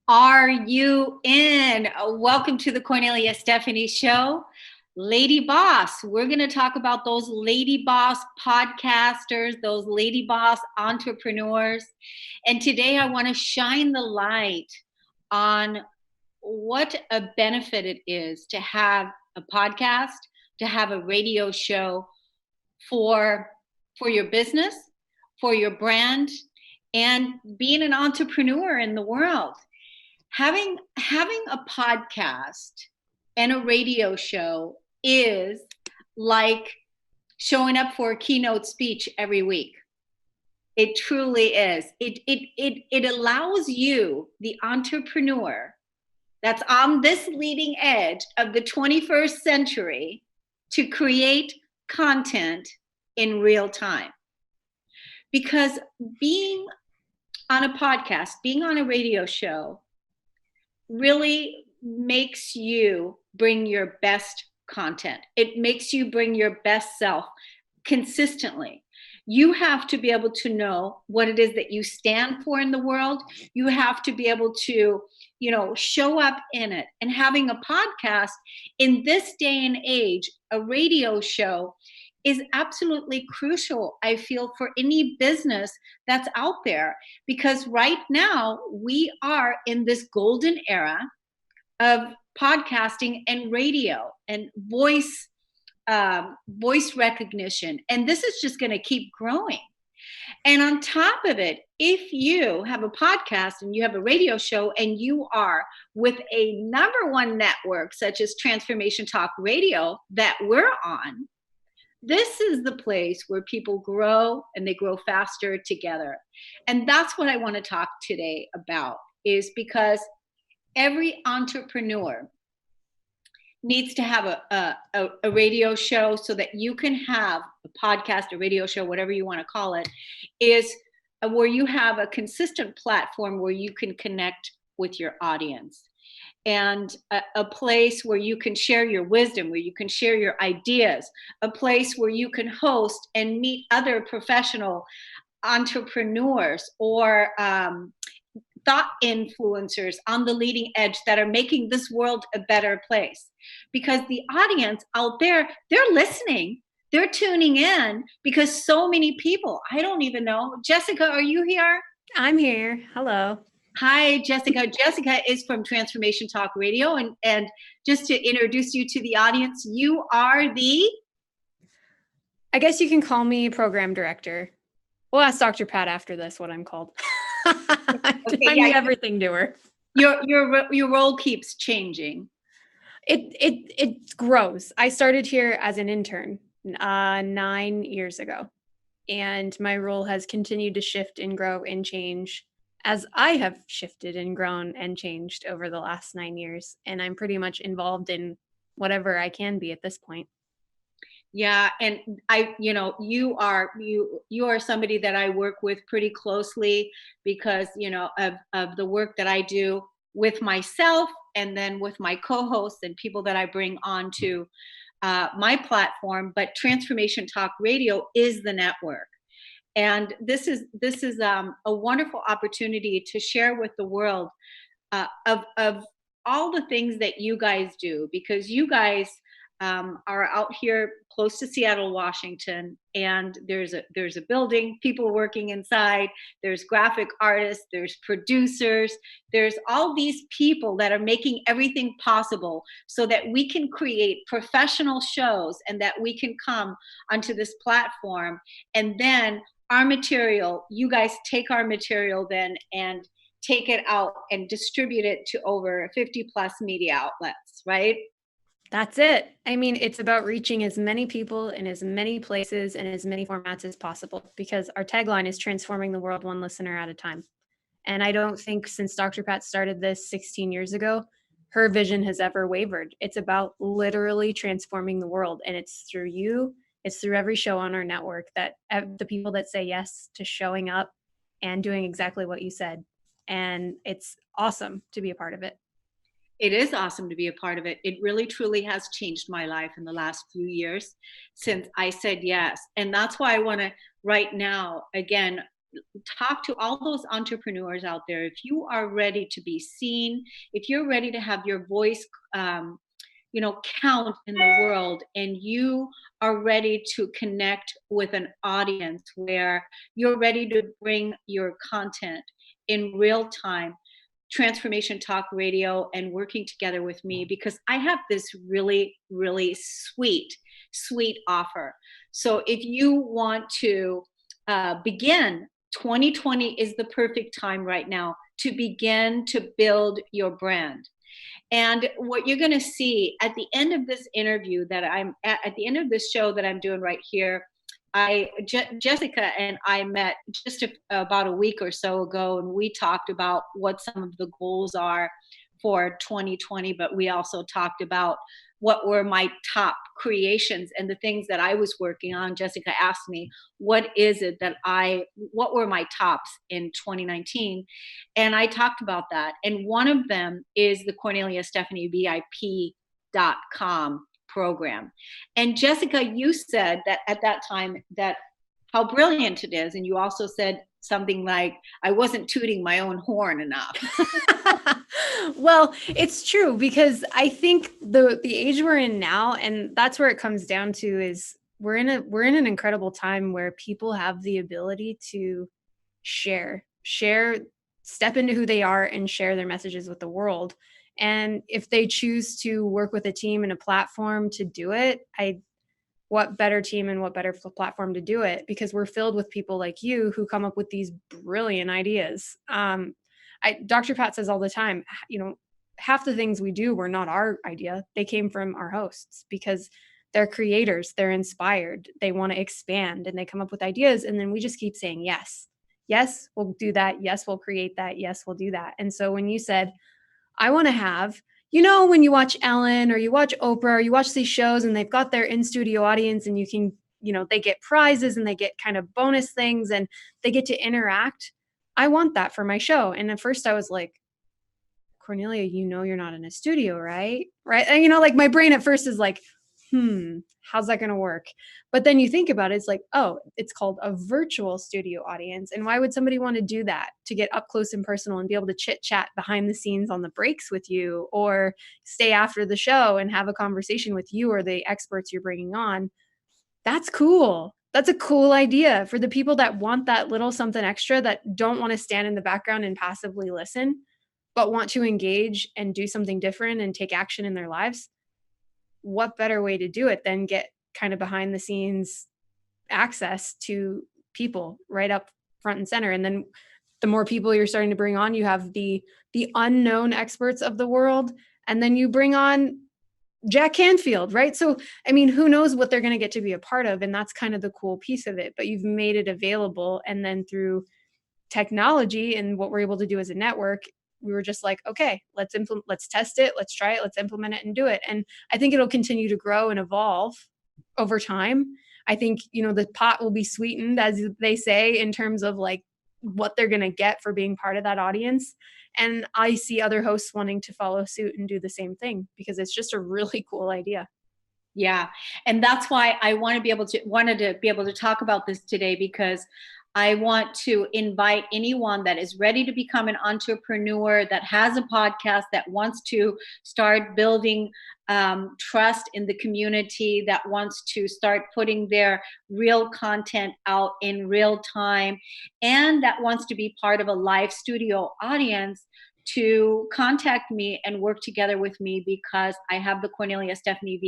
Are you in? Welcome to the Kornelia Stephanie Show. Lady Boss, we're going to talk about those lady boss podcasters, those lady boss entrepreneurs. And today I want to shine the light on what a benefit it is to have a podcast, to have a radio show for your business, for your brand, and being an entrepreneur in the world. Having a podcast and a radio show is like showing up for a keynote speech every week. It truly is. It allows you, the entrepreneur that's on this leading edge of the 21st century, to create content in real time. Because being on a podcast, being on a radio show, really makes you bring your best content. It makes you bring your best self consistently. You have to be able to know what it is that you stand for in the world. You have to be able to, show up in it. And having a podcast in this day and age, a radio show, is absolutely crucial, I feel, for any business that's out there, because right now we are in this golden era of podcasting and radio and voice recognition, and this is just going to keep growing. And on top of it, if you have a podcast and you have a radio show and you are with a number one network such as Transformation Talk Radio that we're on, this is the place where people grow, and they grow faster together. And that's what I want to talk today about, is because every entrepreneur needs to have a radio show, so that you can have a podcast, a radio show, whatever you want to call it, is where you have a consistent platform where you can connect with your audience. And a place where you can share your wisdom, where you can share your ideas, a place where you can host and meet other professional entrepreneurs or thought influencers on the leading edge that are making this world a better place. Because the audience out there, they're listening, they're tuning in, because so many people, I don't even know. Jessica, are you here? I'm here. Hello. Hi, Jessica. Jessica is from Transformation Talk Radio. And just to introduce you to the audience, you are I guess you can call me program director. We'll ask Dr. Pat after this what I'm called. I need everything to her. Your role keeps changing. It grows. I started here as an intern 9 years ago, and my role has continued to shift and grow and change as I have shifted and grown and changed over the last 9 years. And I'm pretty much involved in whatever I can be at this point. Yeah. And you are somebody that I work with pretty closely because, of the work that I do with myself, and then with my co-hosts and people that I bring onto my platform. But Transformation Talk Radio is the network. And this is a wonderful opportunity to share with the world of all the things that you guys do, because you guys are out here close to Seattle, Washington, and there's a building, people working inside, there's graphic artists, there's producers, there's all these people that are making everything possible so that we can create professional shows, and that we can come onto this platform. And then our material, you guys take our material then and take it out and distribute it to over 50 plus media outlets, right? That's it. I mean, it's about reaching as many people in as many places and as many formats as possible, because our tagline is transforming the world one listener at a time. And I don't think since Dr. Pat started this 16 years ago, her vision has ever wavered. It's about literally transforming the world. And it's through you. It's through every show on our network, that the people that say yes to showing up and doing exactly what you said. And it's awesome to be a part of it. It is awesome to be a part of it. It really, truly has changed my life in the last few years since I said yes. And that's why I want to right now, again, talk to all those entrepreneurs out there. If you are ready to be seen, if you're ready to have your voice, count in the world, and you are ready to connect with an audience where you're ready to bring your content in real time, Transformation Talk Radio and working together with me, because I have this really, really sweet offer. So if you want to begin, 2020 is the perfect time right now to begin to build your brand. And what you're going to see at the end of this interview that I'm at the end of this show that I'm doing right here, Jessica and I met just about a week or so ago, and we talked about what some of the goals are for 2020, but we also talked about what were my top creations and the things that I was working on. Jessica asked me, what were my tops in 2019? And I talked about that. And one of them is the Kornelia Stephanie VIP.com program. And Jessica, you said that at that time that how brilliant it is. And you also said something like, I wasn't tooting my own horn enough. Well, it's true, because I think the age we're in now, and that's where it comes down to, is we're in an incredible time where people have the ability to share, step into who they are and share their messages with the world. And if they choose to work with a team and a platform to do it, what better team and what better platform to do it, because we're filled with people like you who come up with these brilliant ideas. Dr. Pat says all the time, half the things we do were not our idea. They came from our hosts, because they're creators, they're inspired, they want to expand, and they come up with ideas. And then we just keep saying, yes, we'll do that. Yes, we'll create that. Yes, we'll do that. And so when you said, I want to have, when you watch Ellen or you watch Oprah or you watch these shows and they've got their in-studio audience, and you can, they get prizes and they get kind of bonus things and they get to interact. I want that for my show. And at first I was like, Kornelia, you're not in a studio, right? Right. And, like my brain at first is like, how's that going to work? But then you think about it, it's like, oh, it's called a virtual studio audience. And why would somebody want to do that? To get up close and personal and be able to chit chat behind the scenes on the breaks with you, or stay after the show and have a conversation with you or the experts you're bringing on. That's cool. That's a cool idea for the people that want that little something extra, that don't want to stand in the background and passively listen, but want to engage and do something different and take action in their lives. What better way to do it than get kind of behind the scenes access to people right up front and center? And then the more people you're starting to bring on, you have the unknown experts of the world, and then you bring on Jack Canfield, right? So, who knows what they're going to get to be a part of, and that's kind of the cool piece of it. But you've made it available, and then through technology and what we're able to do as a network, we were just like, okay, let's test it, let's try it, let's implement it and do it. And I think it'll continue to grow and evolve over time. I think, the pot will be sweetened, as they say, in terms of like what they're going to get for being part of that audience. And I see other hosts wanting to follow suit and do the same thing, because it's just a really cool idea. Yeah. And that's why I wanted to be able to talk about this today, because I want to invite anyone that is ready to become an entrepreneur, that has a podcast, that wants to start building trust in the community, that wants to start putting their real content out in real time, and that wants to be part of a live studio audience, to contact me and work together with me, because I have the Kornelia Stephanie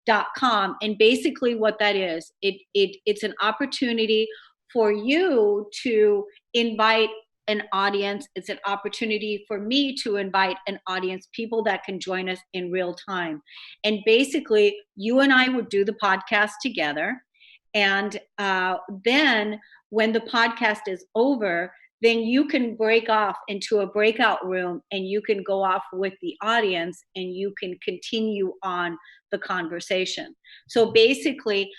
VIP.com. And basically what that is, it's an opportunity for you to invite an audience. It's an opportunity for me to invite an audience, people that can join us in real time. And basically, you and I would do the podcast together. And then when the podcast is over, then you can break off into a breakout room, and you can go off with the audience, and you can continue on the conversation. So basically,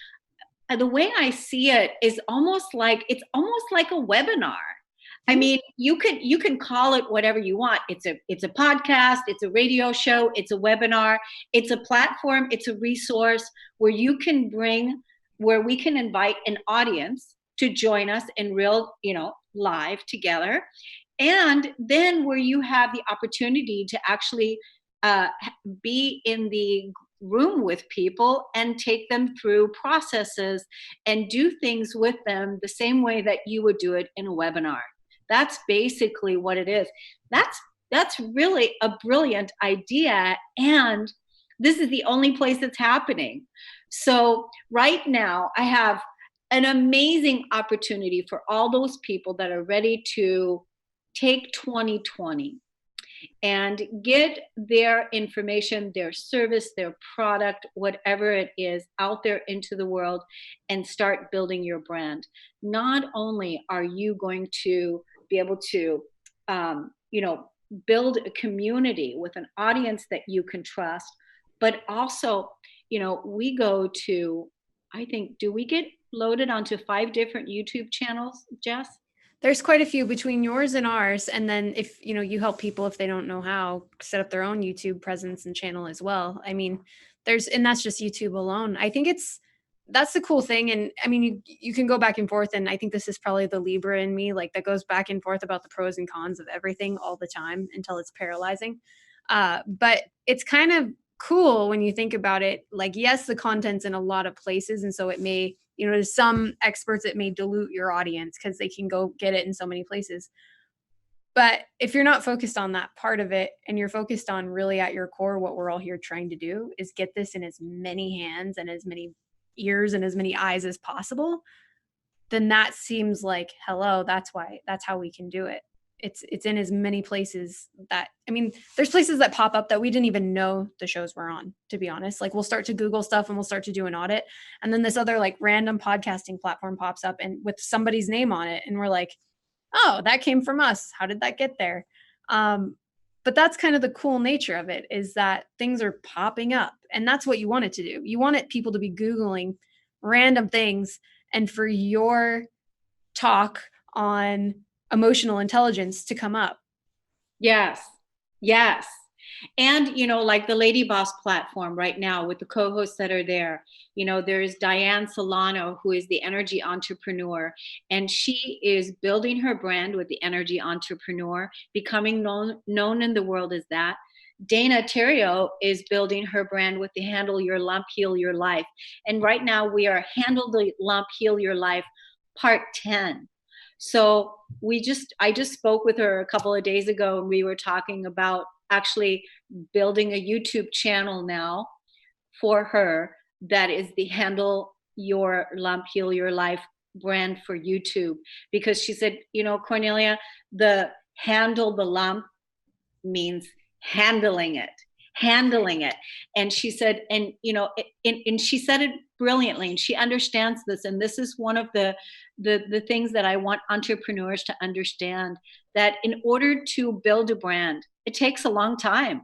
the way I see it is almost like a webinar. You can call it whatever you want. It's a podcast, it's a radio show, it's a webinar, it's a platform, it's a resource where we can invite an audience to join us in real, live together. And then where you have the opportunity to actually be in the room with people and take them through processes and do things with them the same way that you would do it in a webinar. That's basically what it is. That's really a brilliant idea, and this is the only place it's happening. So right now I have an amazing opportunity for all those people that are ready to take 2020 and get their information, their service, their product, whatever it is, out there into the world and start building your brand. Not only are you going to be able to, build a community with an audience that you can trust, but also, we go to, I think, do we get loaded onto 5 different YouTube channels, Jess? There's quite a few between yours and ours. And then if, you help people, if they don't know how, set up their own YouTube presence and channel as well. I mean, and that's just YouTube alone. I think that's the cool thing. And I mean, you can go back and forth. And I think this is probably the Libra in me, like that goes back and forth about the pros and cons of everything all the time until it's paralyzing. But it's kind of cool when you think about it. Like, yes, the content's in a lot of places. And so it may, to some experts, it may dilute your audience because they can go get it in so many places. But if you're not focused on that part of it and you're focused on really at your core, what we're all here trying to do is get this in as many hands and as many ears and as many eyes as possible, then that seems like, hello, that's how we can do it. It's in as many places that, I mean, there's places that pop up that we didn't even know the shows were on, to be honest. Like we'll start to Google stuff and we'll start to do an audit. And then this other like random podcasting platform pops up and with somebody's name on it. And we're like, oh, that came from us. How did that get there? But that's kind of the cool nature of it, is that things are popping up. And that's what you want it to do. You want people to be Googling random things, and for your talk on emotional intelligence to come up. Yes. Yes. And, like the Lady Boss platform right now with the co-hosts that are there, there's Diane Solano, who is the energy entrepreneur, and she is building her brand with the energy entrepreneur, becoming known in the world as that. Dana Terrio is building her brand with the Handle Your Lump, Heal Your Life. And right now we are Handle the Lump, Heal Your Life, part 10. So I just spoke with her a couple of days ago, and we were talking about actually building a YouTube channel now for her that is the Handle Your Lump, Heal Your Life brand for YouTube. Because she said, Kornelia, the handle the lump means handling it. And she said, and she said it brilliantly, and she understands this. And this is one of the things that I want entrepreneurs to understand, that in order to build a brand, it takes a long time.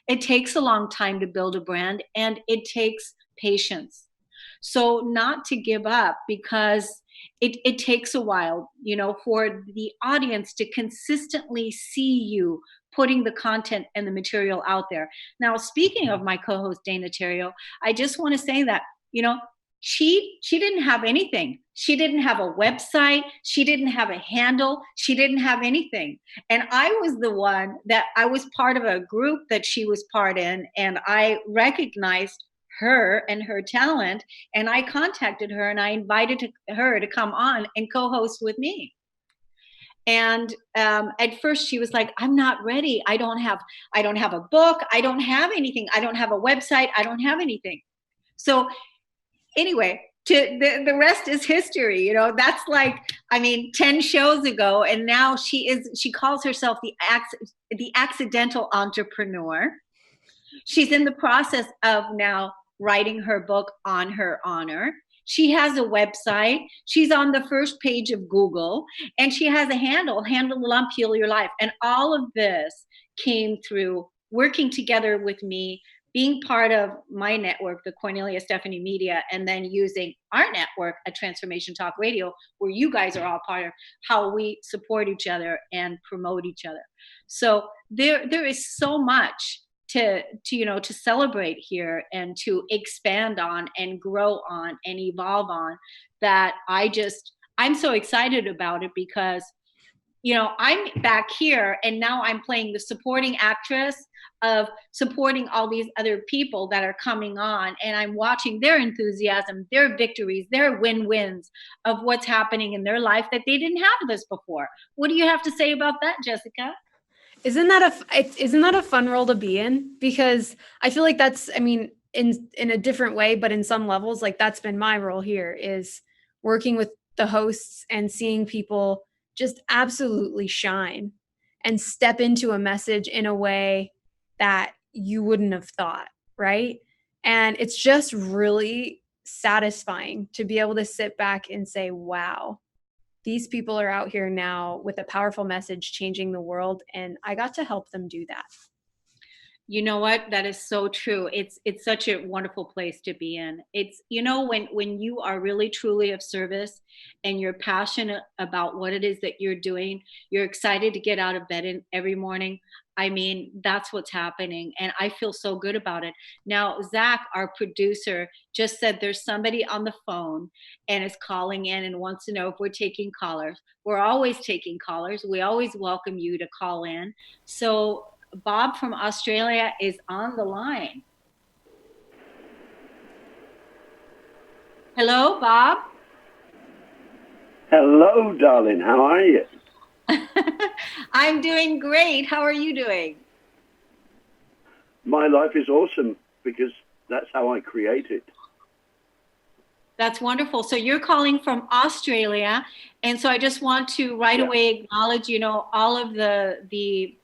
It takes a long time to build a brand, and it takes patience. So not to give up, because it takes a while, for the audience to consistently see you putting the content and the material out there. Now, speaking of my co-host, Dana Terrio, I just want to say that, she didn't have anything. She didn't have a website. She didn't have a handle. She didn't have anything. And I was the one that I was part of a group that she was part in, and I recognized her and her talent, and I contacted her and I invited her to come on and co-host with me. And at first she was like, I'm not ready. I don't have a book. I don't have anything. I don't have a website. I don't have anything. So anyway, the rest is history. That's like, 10 shows ago. And now she calls herself the accidental entrepreneur. She's in the process of now writing her book on her honor. She has a website. She's on the first page of Google, and she has a Handle the Lump, Heal Your Life. And all of this came through working together with me, being part of my network, the Kornelia Stephanie Media, and then using our network at Transformation Talk Radio, where you guys are all part of, how we support each other and promote each other. So there is so much to celebrate here and to expand on and grow on and evolve on, that I I'm so excited about it because, I'm back here and now I'm playing the supporting actress of supporting all these other people that are coming on, and I'm watching their enthusiasm, their victories, their win-wins of what's happening in their life that they didn't have this before. What do you have to say about that, Jessica? Isn't that a fun role to be in? Because I feel like that's, I mean, in a different way, but in some levels, like that's been my role here, is working with the hosts and seeing people just absolutely shine and step into a message in a way that you wouldn't have thought, right? And it's just really satisfying to be able to sit back and say, wow, these people are out here now with a powerful message changing the world, and I got to help them do that. You know what? That is so true. It's such a wonderful place to be in. It's, when you are really truly of service and you're passionate about what it is that you're doing, you're excited to get out of bed every morning. I mean, that's what's happening. And I feel so good about it. Now, Zach, our producer, just said there's somebody on the phone and is calling in and wants to know if we're taking callers. We're always taking callers. We always welcome you to call in. So Bob from Australia is on the line. Hello, Bob. Hello, darling. How are you? I'm doing great. How are you doing? My life is awesome because that's how I create it. That's wonderful. So you're calling from Australia, and so I just want to right away acknowledge, all of the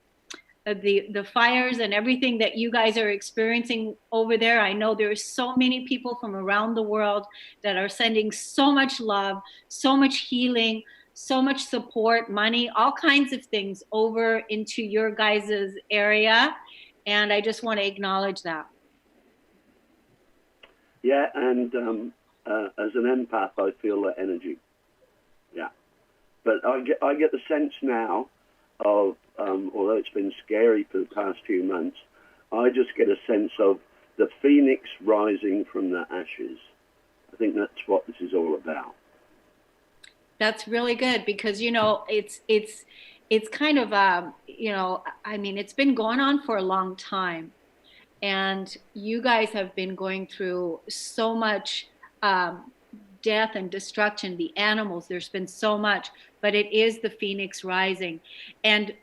fires and everything that you guys are experiencing over there. I know there's so many people from around the world that are sending so much love, so much healing, so much support, money, all kinds of things over into your guys' area. And I just want to acknowledge that. Yeah, and as an empath, I feel that energy. Yeah, but I get the sense now of, although it's been scary for the past few months, I just get a sense of the phoenix rising from the ashes. I think that's what this is all about. That's really good because, it's kind of, I mean, it's been going on for a long time. And you guys have been going through so much death and destruction, the animals, there's been so much, but it is the phoenix rising. And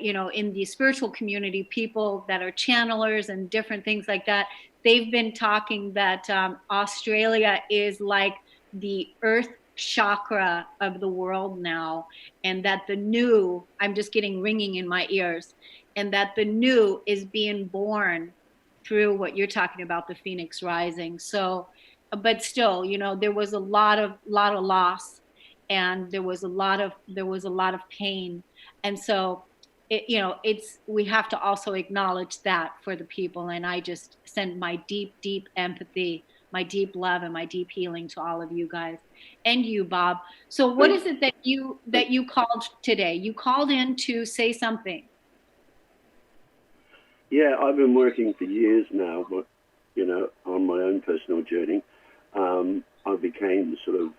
in the spiritual community, people that are channelers and different things like that, they've been talking that Australia is like the earth chakra of the world now, and that the new, I'm just getting ringing in my ears, and that the new is being born through what you're talking about, the phoenix rising. So, but still, there was a lot of loss, and there was a lot of pain, and so we have to also acknowledge that for the people. And I just send my deep empathy, my deep love, and my deep healing to all of you guys, and you, Bob. So what is it that you called today? You called in to say something. Yeah, I've been working for years now, but on my own personal journey. I became sort of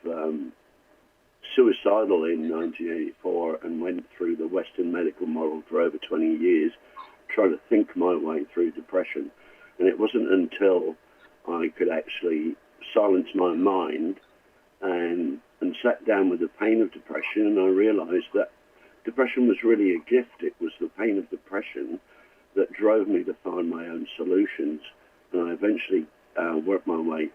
suicidal in 1984 and went through the Western medical model for over 20 years, trying to think my way through depression. And it wasn't until I could actually silence my mind and sat down with the pain of depression, and I realized that depression was really a gift. It was the pain of depression that drove me to find my own solutions. And I eventually worked my way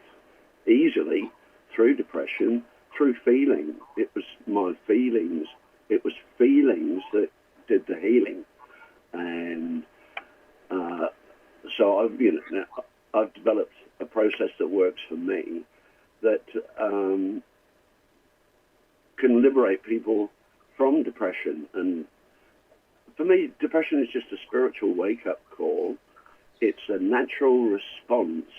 easily through depression, through feeling. It was my feelings. It was feelings that did the healing. And so I've developed a process that works for me that can liberate people from depression. And for me, depression is just a spiritual wake-up call. It's a natural response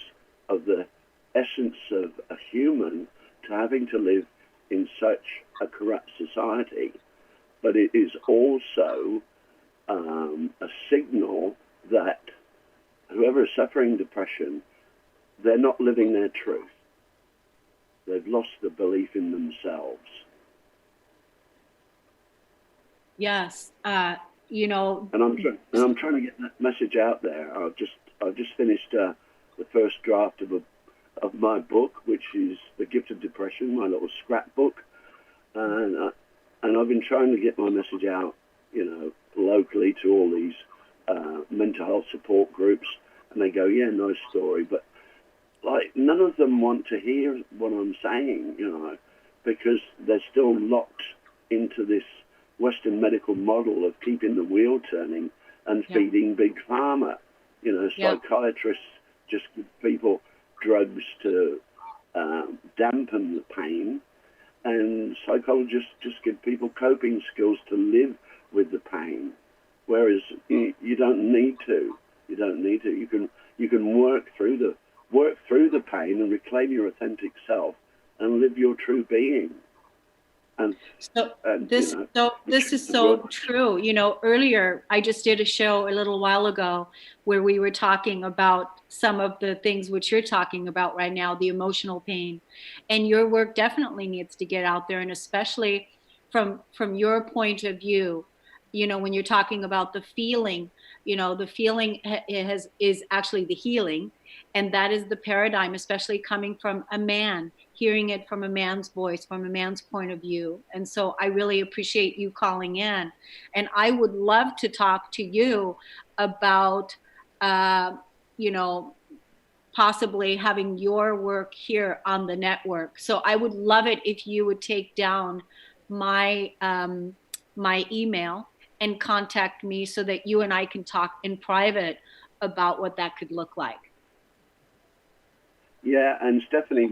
of the essence of a human to having to live in such a corrupt society. But it is also a signal that whoever is suffering depression, they're not living their truth. They've lost the belief in themselves. Yes. You know, And I'm trying to get that message out there. I've just finished the first draft of my book, which is The Gift of Depression, my little scrapbook, and I've been trying to get my message out, you know, locally to all these mental health support groups, and they go, yeah, nice story, but like none of them want to hear what I'm saying, you know, because they're still locked into this Western medical model of keeping the wheel turning and feeding big pharma. You know, psychiatrists just give people drugs to dampen the pain, and psychologists just give people coping skills to live with the pain. Whereas you don't need to. You don't need to. You can work through the pain and reclaim your authentic self and live your true being. And this is so true. You know, earlier I just did a show a little while ago where we were talking about some of the things which you're talking about right now, the emotional pain, and your work definitely needs to get out there, and especially from your point of view. You know, when you're talking about the feeling, you know, the feeling is actually the healing, and that is the paradigm, especially coming from a man, hearing it from a man's voice, from a man's point of view. And so I really appreciate you calling in, and I would love to talk to you about you know, possibly having your work here on the network. So I would love it if you would take down my my email and contact me so that you and I can talk in private about what that could look like. Yeah, and Stephanie,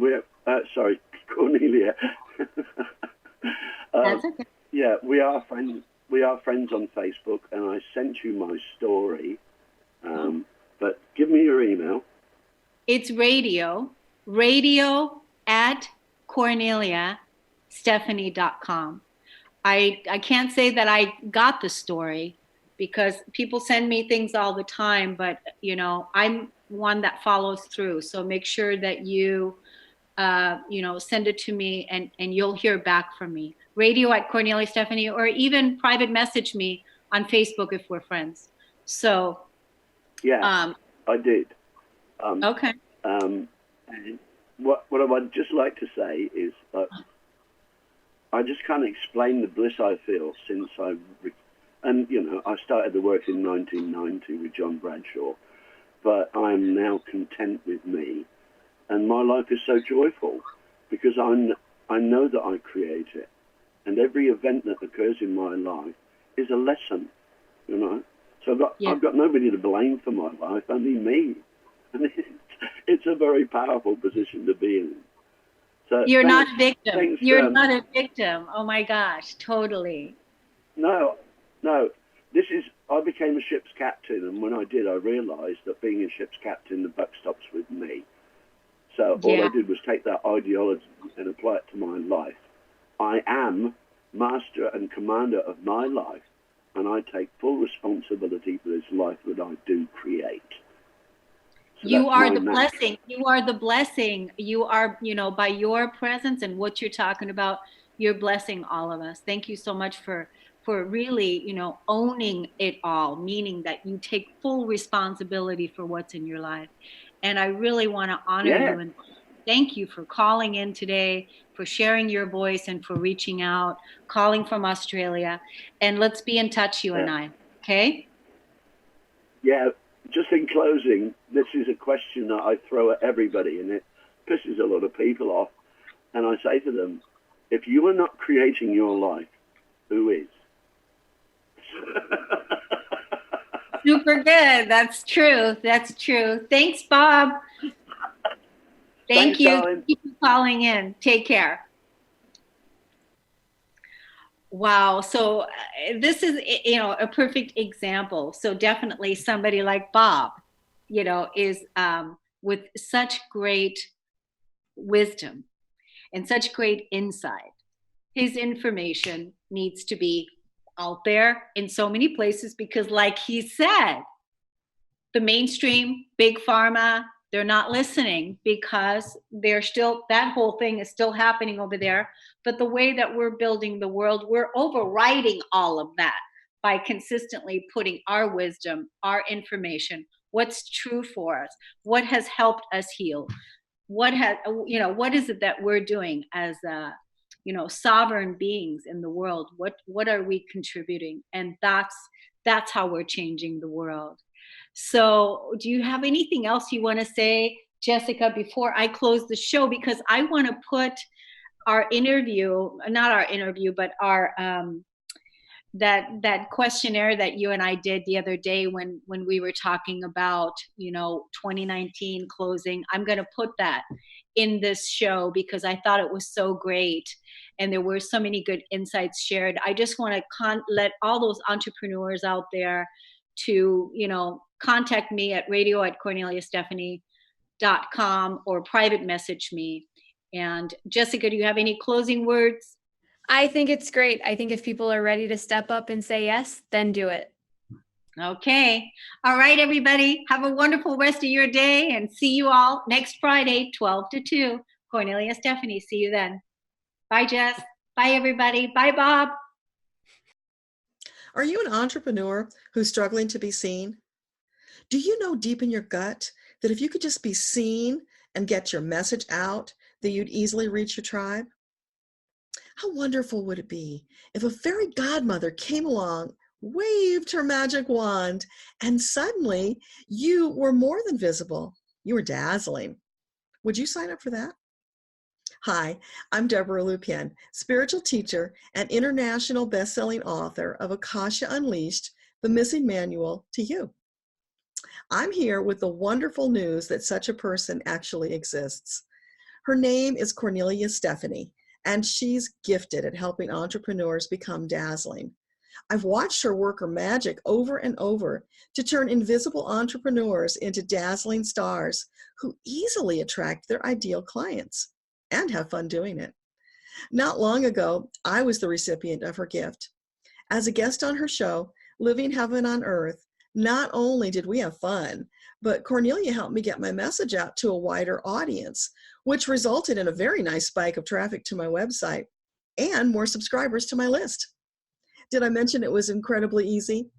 sorry, Cornelia. That's okay. Yeah, we are friends. We are friends on Facebook, and I sent you my story. But give me your email. It's radio at KorneliaStephanie.com. I can't say that I got the story because people send me things all the time, but you know, I'm one that follows through. So make sure that you you know, send it to me, and you'll hear back from me. Radio at Kornelia Stephanie, or even private message me on Facebook if we're friends. So yeah, I did. Okay. And what I would just like to say is that I just can't explain the bliss I feel since and you know, I started the work in 1990 with John Bradshaw, but I'm now content with me, and my life is so joyful because I know that I create it, and every event that occurs in my life is a lesson, you know. So I've got nobody to blame for my life, only me, and it's a very powerful position to be in. So you're not a victim. You're not a victim. Oh my gosh, totally. No. I became a ship's captain, and when I did, I realized that being a ship's captain, the buck stops with me. So all I did was take that ideology and apply it to my life. I am master and commander of my life, and I take full responsibility for this life that I do create. So you are the blessing. You are the blessing. You are, you know, by your presence and what you're talking about, you're blessing all of us. Thank you so much for really, you know, owning it all, meaning that you take full responsibility for what's in your life. And I really want to honor you and thank you for calling in today, for sharing your voice, and for reaching out, calling from Australia. And let's be in touch, you and I. Okay? Yeah. Just in closing, this is a question that I throw at everybody, and it pisses a lot of people off. And I say to them, if you are not creating your life, who is? Super good. That's true. That's true. Thanks, Bob. Thanks, you. Darling. Keep calling in. Take care. Wow. So this is, you know, a perfect example. So definitely somebody like Bob, you know, is with such great wisdom and such great insight. His information needs to be out there in so many places because, like he said, the mainstream, big pharma, They're not listening because they're still, that whole thing is still happening over there. But the way that we're building the world, we're overriding all of that by consistently putting our wisdom, our information, what's true for us, what has helped us heal, what has, what is it that we're doing as sovereign beings in the world? What are we contributing? And that's how we're changing the world. So do you have anything else you want to say, Jessica, before I close the show? Because I want to put our interview, not our interview, but our that questionnaire that you and I did the other day when we were talking about 2019 closing. I'm going to put that in this show because I thought it was so great and there were so many good insights shared. I just want to let all those entrepreneurs out there to contact me at radio@KorneliaStephanie.com or private message me. And Jessica, do you have any closing words? I think it's great. I think if people are ready to step up and say yes, then do it. Okay. All right, everybody. Have a wonderful rest of your day and see you all next Friday, 12 to 2. Kornelia Stephanie. See you then. Bye, Jess. Bye, everybody. Bye, Bob. Are you an entrepreneur who's struggling to be seen? Do you know deep in your gut that if you could just be seen and get your message out, that you'd easily reach your tribe? How wonderful would it be if a fairy godmother came along, waved her magic wand, and suddenly you were more than visible. You were dazzling. Would you sign up for that? Hi, I'm Deborah Lupien, spiritual teacher and international best-selling author of Akasha Unleashed, The Missing Manual to You. I'm here with the wonderful news that such a person actually exists. Her name is Kornelia Stephanie, and she's gifted at helping entrepreneurs become dazzling. I've watched her work her magic over and over to turn invisible entrepreneurs into dazzling stars who easily attract their ideal clients and have fun doing it. Not long ago, I was the recipient of her gift. As a guest on her show, Living Heaven on Earth, not only did we have fun, but Kornelia helped me get my message out to a wider audience, which resulted in a very nice spike of traffic to my website and more subscribers to my list. Did I mention it was incredibly easy?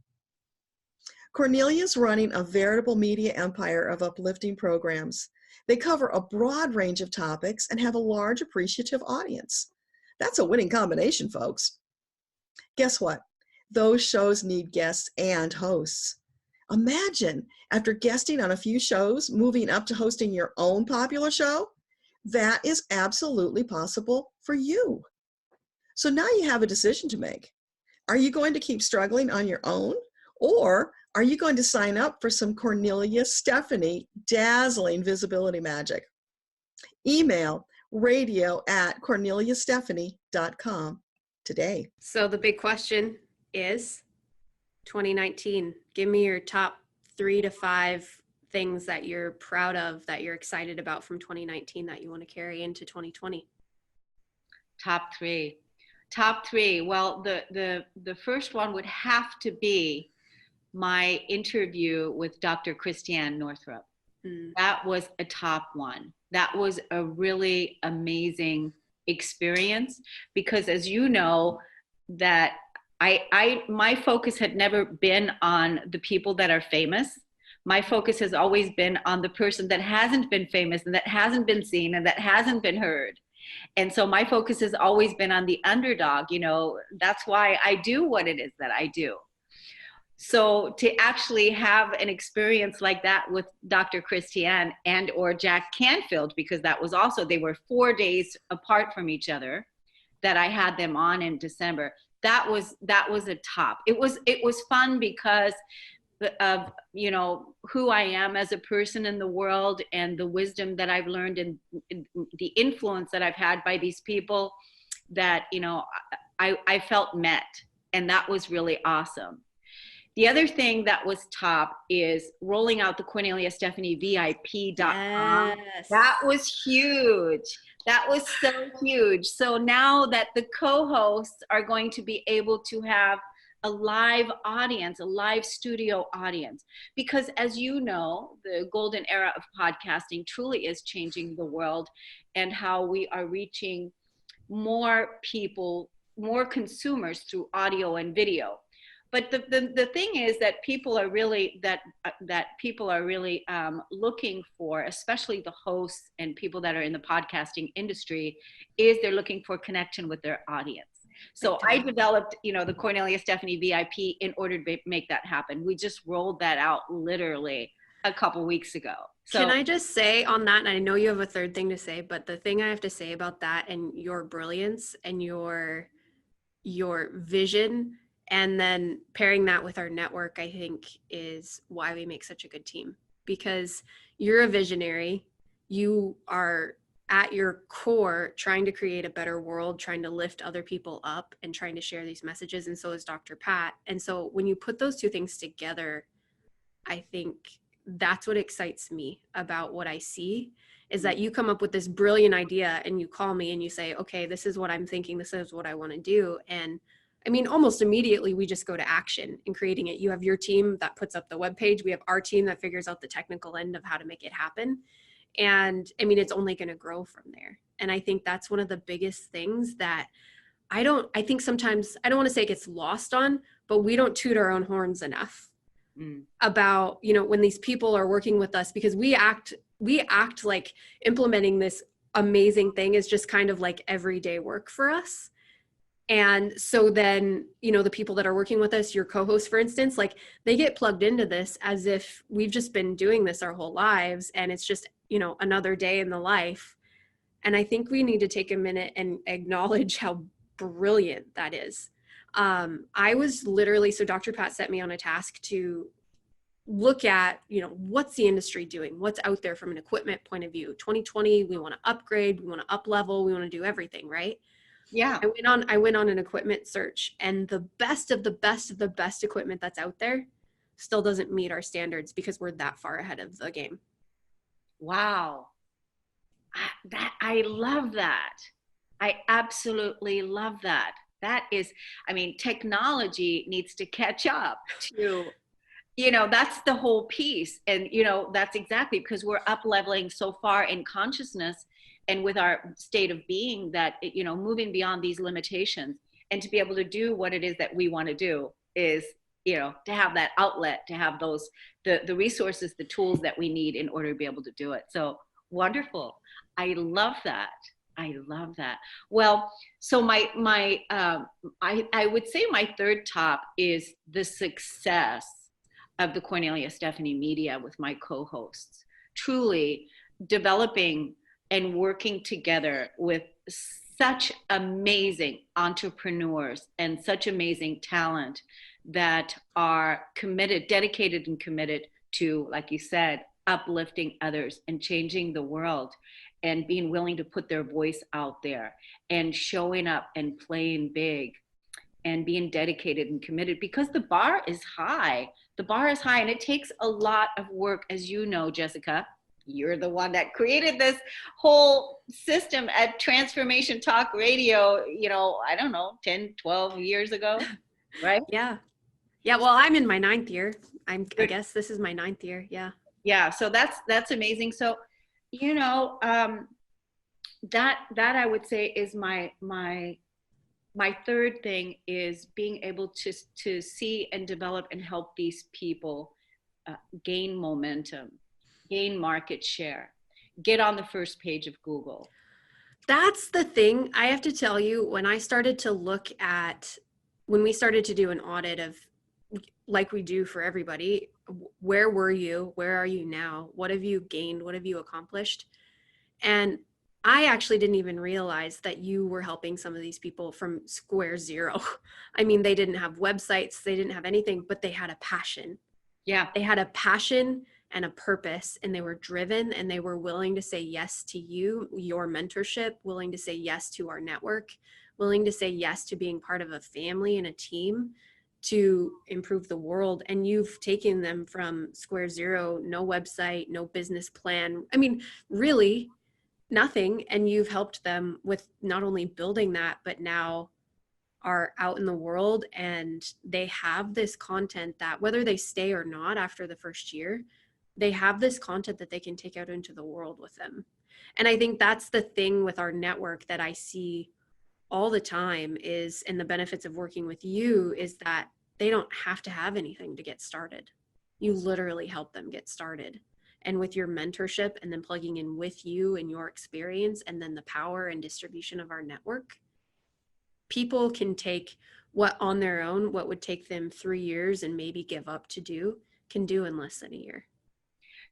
Kornelia's running a veritable media empire of uplifting programs. They cover a broad range of topics and have a large appreciative audience. That's a winning combination, folks. Guess what? Those shows need guests and hosts. Imagine, after guesting on a few shows, moving up to hosting your own popular show. That is absolutely possible for you. So now you have a decision to make. Are you going to keep struggling on your own? Or are you going to sign up for some Kornelia Stephanie dazzling visibility magic? Email radio@KorneliaStephanie.com today. So the big question is 2019. Give me your top 3 to 5 things that you're proud of, that you're excited about from 2019 that you want to carry into 2020. Top three. Well, the first one would have to be my interview with Dr. Christiane Northrup. That was a top one. That was a really amazing experience because, as you know, that my focus had never been on the people that are famous. My focus has always been on the person that hasn't been famous and that hasn't been seen and that hasn't been heard. And so my focus has always been on the underdog. That's why I do what it is that I do. So to actually have an experience like that with Dr. Christiane and or Jack Canfield, because that was also, they were 4 days apart from each other that I had them on in December. That was a top. It was fun because of who I am as a person in the world and the wisdom that I've learned and the influence that I've had by these people that I felt met, and that was really awesome. The other thing that was top is rolling out the Kornelia Stephanie VIP.com. Yes. That was huge. That was so huge. So now that the co-hosts are going to be able to have a live audience, a live studio audience. Because as you know, the golden era of podcasting truly is changing the world, and how we are reaching more people, more consumers through audio and video. But the thing is that people are really looking for, especially the hosts and people that are in the podcasting industry, is they're looking for connection with their audience. So I developed, the Kornelia Stephanie VIP in order to make that happen. We just rolled that out literally a couple weeks ago. So can I just say on that, and I know you have a third thing to say, but the thing I have to say about that and your brilliance and your vision, and then pairing that with our network, I think is why we make such a good team. Because you're a visionary, you are at your core trying to create a better world, trying to lift other people up and trying to share these messages. And so is Dr. Pat. And so when you put those two things together, I think that's what excites me about what I see, is that you come up with this brilliant idea and you call me and you say, okay, this is what I'm thinking. This is what I want to do. And I mean, almost immediately we just go to action in creating it. You have your team that puts up the webpage. We have our team that figures out the technical end of how to make it happen. And I mean, it's only going to grow from there. And I think that's one of the biggest things that I think sometimes, I don't want to say it gets lost on, but we don't toot our own horns enough about, when these people are working with us, because we act like implementing this amazing thing is just kind of like everyday work for us. And so then, the people that are working with us, your co-hosts, for instance, like they get plugged into this as if we've just been doing this our whole lives. And it's just, another day in the life. And I think we need to take a minute and acknowledge how brilliant that is. I was literally, so Dr. Pat set me on a task to look at, what's the industry doing? What's out there from an equipment point of view? 2020, we want to upgrade, we want to up level, we want to do everything, right? Yeah. I went on an equipment search, and the best of the best of the best equipment that's out there still doesn't meet our standards because we're that far ahead of the game. Wow. I love that. I absolutely love that. That is, technology needs to catch up to, that's the whole piece. And, that's exactly because we're up leveling so far in consciousness and with our state of being that, moving beyond these limitations and to be able to do what it is that we want to do is, to have that outlet, to have those, the resources, the tools that we need in order to be able to do it. So wonderful. I love that. I love that. Well, so I would say my third top is the success of the Kornelia Stephanie Media with my co-hosts, truly developing and working together with such amazing entrepreneurs and such amazing talent that are committed, dedicated and committed to, like you said, uplifting others and changing the world, and being willing to put their voice out there and showing up and playing big and being dedicated and committed, because the bar is high. The bar is high, and it takes a lot of work, as you know, Jessica. You're the one that created this whole system at Transformation Talk Radio, I don't know, 10, 12 years ago, right? Yeah. Well, I'm in my 9th year. I guess this is my 9th year. Yeah. Yeah. So that's amazing. So, that I would say is my third thing, is being able to see and develop and help these people gain momentum, gain market share, get on the first page of Google. That's the thing. I have to tell you, when we started to do an audit of, like we do for everybody, where were you? Where are you now? What have you gained? What have you accomplished? And I actually didn't even realize that you were helping some of these people from square zero. They didn't have websites, they didn't have anything, but they had a passion. Yeah. They had a passion and a purpose, and they were driven, and they were willing to say yes to you, your mentorship, willing to say yes to our network, willing to say yes to being part of a family and a team to improve the world. And you've taken them from square zero, no website, no business plan. Really nothing. And you've helped them with not only building that, but now are out in the world and they have this content that whether they stay or not after the first year, they have this content that they can take out into the world with them. And I think that's the thing with our network that I see all the time is, and the benefits of working with you is that they don't have to have anything to get started. You literally help them get started. And with your mentorship and then plugging in with you and your experience and then the power and distribution of our network, people can take what on their own, what would take them 3 years and maybe give up to do, can do in less than a year.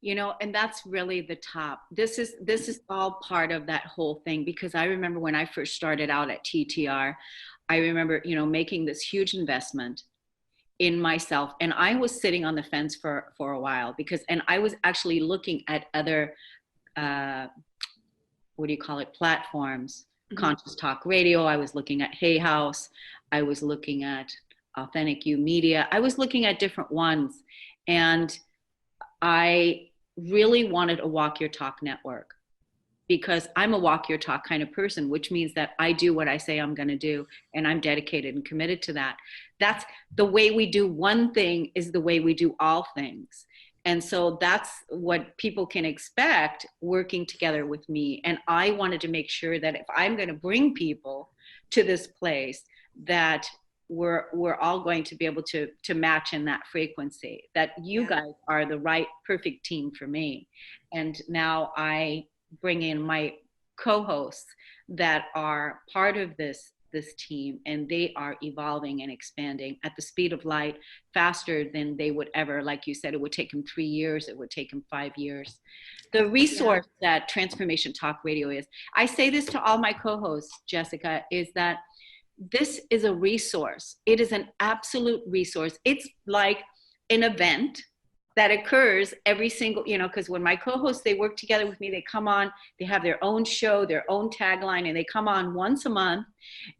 You know, and that's really the top. This is all part of that whole thing, because I remember when I first started out at TTR, I remember, you know, making this huge investment in myself, and I was sitting on the fence for a while because, and I was actually looking at other, what do you call it, platforms, Conscious Talk Radio. I was looking at Hay House. I was looking at Authentic You Media. I was looking at different ones, and I really wanted a Walk Your Talk network because I'm a walk your talk kind of person, which means that I do what I say I'm going to do, and I'm dedicated and committed to that. That's the way we do one thing is the way we do all things. And so that's what people can expect working together with me. And I wanted to make sure that if I'm going to bring people to this place, that we're all going to be able to match in that frequency, that you guys are the right, perfect team for me. And now I bring in my co-hosts that are part of this team, and they are evolving and expanding at the speed of light, faster than they would ever. Like you said, it would take them 3 years. It would take them 5 years. The resource that Transformation Talk Radio is, I say this to all my co-hosts, Jessica, is that this is a resource. It is an absolute resource. It's like an event that occurs every single, you know, because when my co-hosts, they work together with me, they come on, they have their own show, their own tagline, and they come on once a month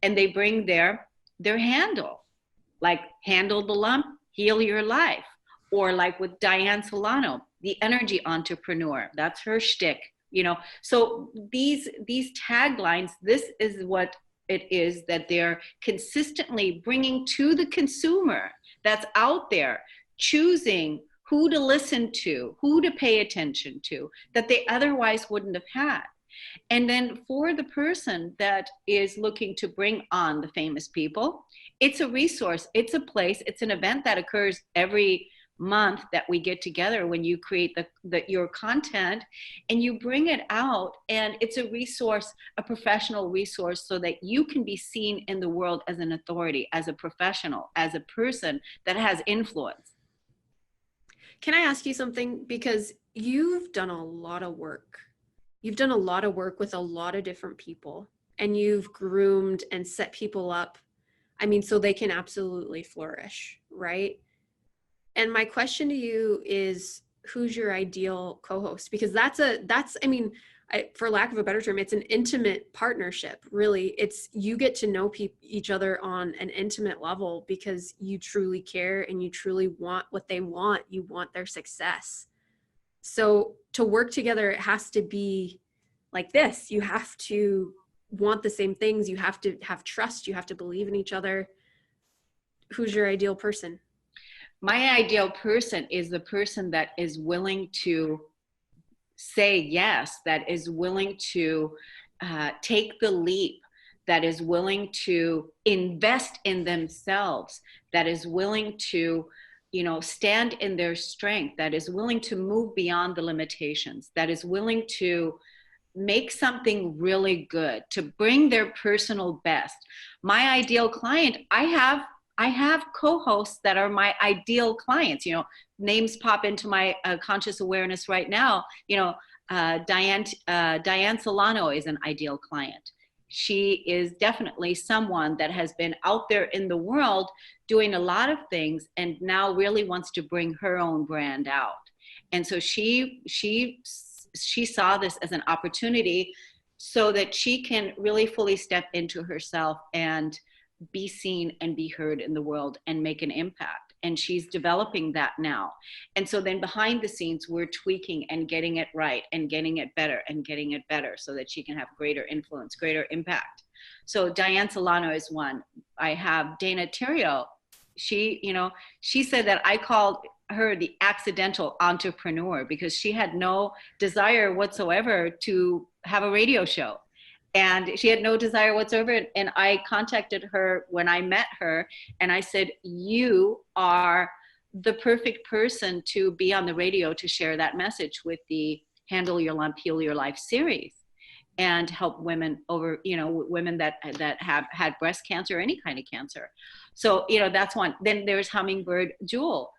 and they bring their handle, like handle the lump, heal your life. Or like with Diane Solano, the energy entrepreneur, that's her shtick, you know. So these taglines, this is what it is that they're consistently bringing to the consumer that's out there, choosing who to listen to, who to pay attention to, that they otherwise wouldn't have had. And then for the person that is looking to bring on the famous people, it's a resource, it's a place, it's an event that occurs every month that we get together when you create your content and you bring it out, and it's a resource, a professional resource, so that you can be seen in the world as an authority, as a professional, as a person that has influence. Can I ask you something? Because you've done a lot of work. You've done a lot of work with a lot of different people, and you've groomed and set people up, I mean, so they can absolutely flourish, right? And my question to you is, who's your ideal co-host? Because I mean, for lack of a better term, it's an intimate partnership, really. It's, you get to know each other on an intimate level because you truly care and you truly want what they want. You want their success. So to work together, it has to be like this. You have to want the same things. You have to have trust. You have to believe in each other. Who's your ideal person? My ideal person is the person that is willing to say yes, that is willing to take the leap, that is willing to invest in themselves, that is willing to, you know, stand in their strength, that is willing to move beyond the limitations, that is willing to make something really good, to bring their personal best. My ideal client, I have co-hosts that are my ideal clients. You know, names pop into my conscious awareness right now. You know, Diane Solano is an ideal client. She is definitely someone that has been out there in the world doing a lot of things and now really wants to bring her own brand out. And so she saw this as an opportunity so that she can really fully step into herself and be seen and be heard in the world and make an impact. And she's developing that now. And so then behind the scenes, we're tweaking and getting it right and getting it better and getting it better so that she can have greater influence, greater impact. So Diane Solano is one. I have Dana Terrio. She said that I called her the accidental entrepreneur because she had no desire whatsoever to have a radio show. And she had no desire whatsoever. And I contacted her when I met her and I said, you are the perfect person to be on the radio to share that message with the Handle Your Lump, Heal Your Life series and help women women that have had breast cancer or any kind of cancer. So, that's one. Then there's Hummingbird Jewel.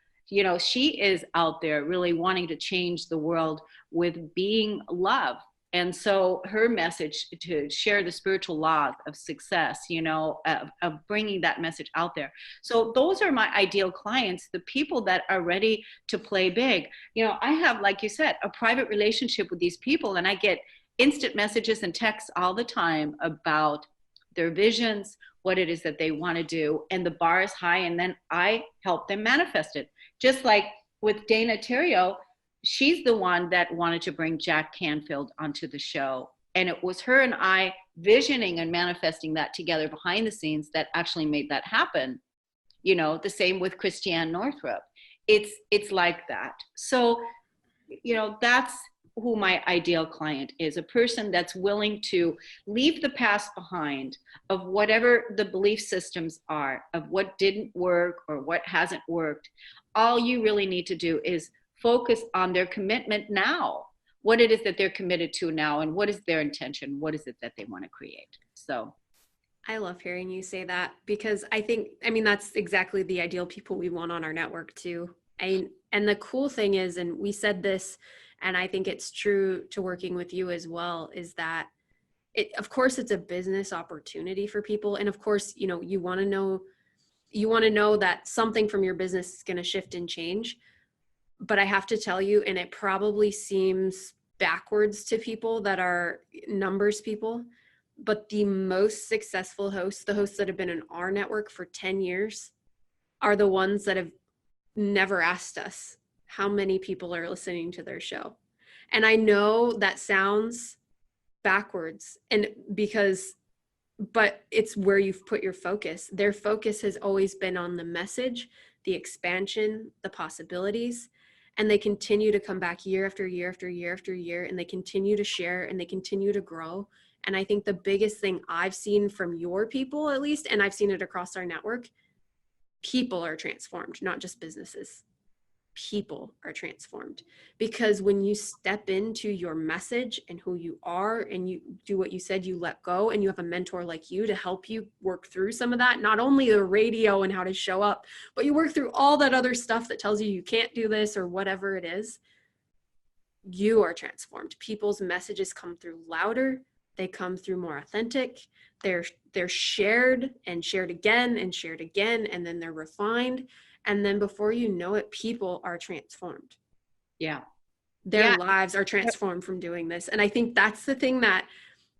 She is out there really wanting to change the world with being love. And so her message to share the spiritual laws of success, of bringing that message out there. So those are my ideal clients, the people that are ready to play big. I have, like you said, a private relationship with these people, and I get instant messages and texts all the time about their visions, what it is that they want to do, and the bar is high, and then I help them manifest it. Just like with Dana Terrio, she's the one that wanted to bring Jack Canfield onto the show. And it was her and I visioning and manifesting that together behind the scenes that actually made that happen. The same with Christiane Northrup. It's like that. So, that's who my ideal client is, a person that's willing to leave the past behind of whatever the belief systems are, of what didn't work or what hasn't worked. All you really need to do is focus on their commitment now, what it is that they're committed to now, and what is their intention, what is it that they want to create. So I love hearing you say that because I mean, that's exactly the ideal people we want on our network too. And the cool thing is, and we said this, and I think it's true to working with you as well, is that of course it's a business opportunity for people. And of course, you want to know that something from your business is going to shift and change. But I have to tell you, and it probably seems backwards to people that are numbers people, but the most successful hosts, the hosts that have been in our network for 10 years, are the ones that have never asked us how many people are listening to their show. And I know that sounds backwards, but it's where you've put your focus. Their focus has always been on the message, the expansion, the possibilities. And they continue to come back year after year after year after year, and they continue to share and they continue to grow. And I think the biggest thing I've seen from your people, at least, and I've seen it across our network, people are transformed, not just businesses. People are transformed because when you step into your message and who you are and you do what you said, you let go, and you have a mentor like you to help you work through some of that, not only the radio and how to show up, but you work through all that other stuff that tells you can't do this or whatever it is. You are transformed. People's messages come through louder. They come through more authentic. They're shared and shared again and shared again, and then they're refined. And then before you know it, people are transformed. Yeah. Their lives are transformed from doing this. And I think that's the thing that,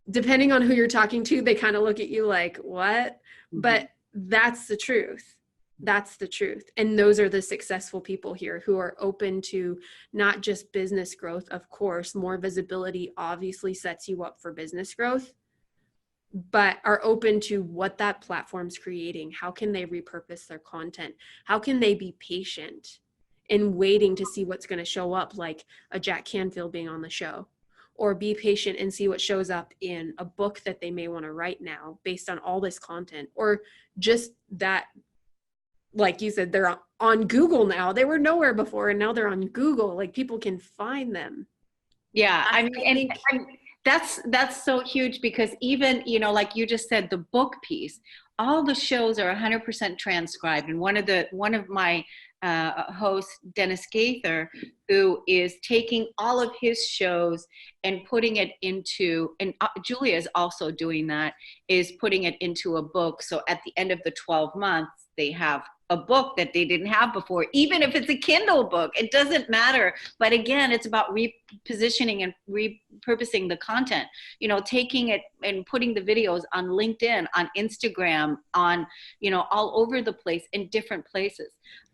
depending on who you're talking to, they kind of look at you like, what? Mm-hmm. But that's the truth. That's the truth. And those are the successful people here who are open to not just business growth. Of course, more visibility obviously sets you up for business growth, but are open to what that platform's creating. How can they repurpose their content? How can they be patient in waiting to see what's going to show up, like a Jack Canfield being on the show, or be patient and see what shows up in a book that they may want to write now based on all this content, or just that, like you said, they're on Google now. They were nowhere before, and now they're on Google. Like, people can find them. Yeah. That's so huge because even, like you just said, the book piece, all the shows are 100% transcribed. And one of my hosts, Dennis Gaither, who is taking all of his shows and putting it into, and Julia is also doing that, is putting it into a book. So at the end of the 12 months, they have a book that they didn't have before, even if it's a Kindle book, it doesn't matter. But again, it's about repositioning and repurposing the content, taking it and putting the videos on LinkedIn, on Instagram, on, all over the place in different places.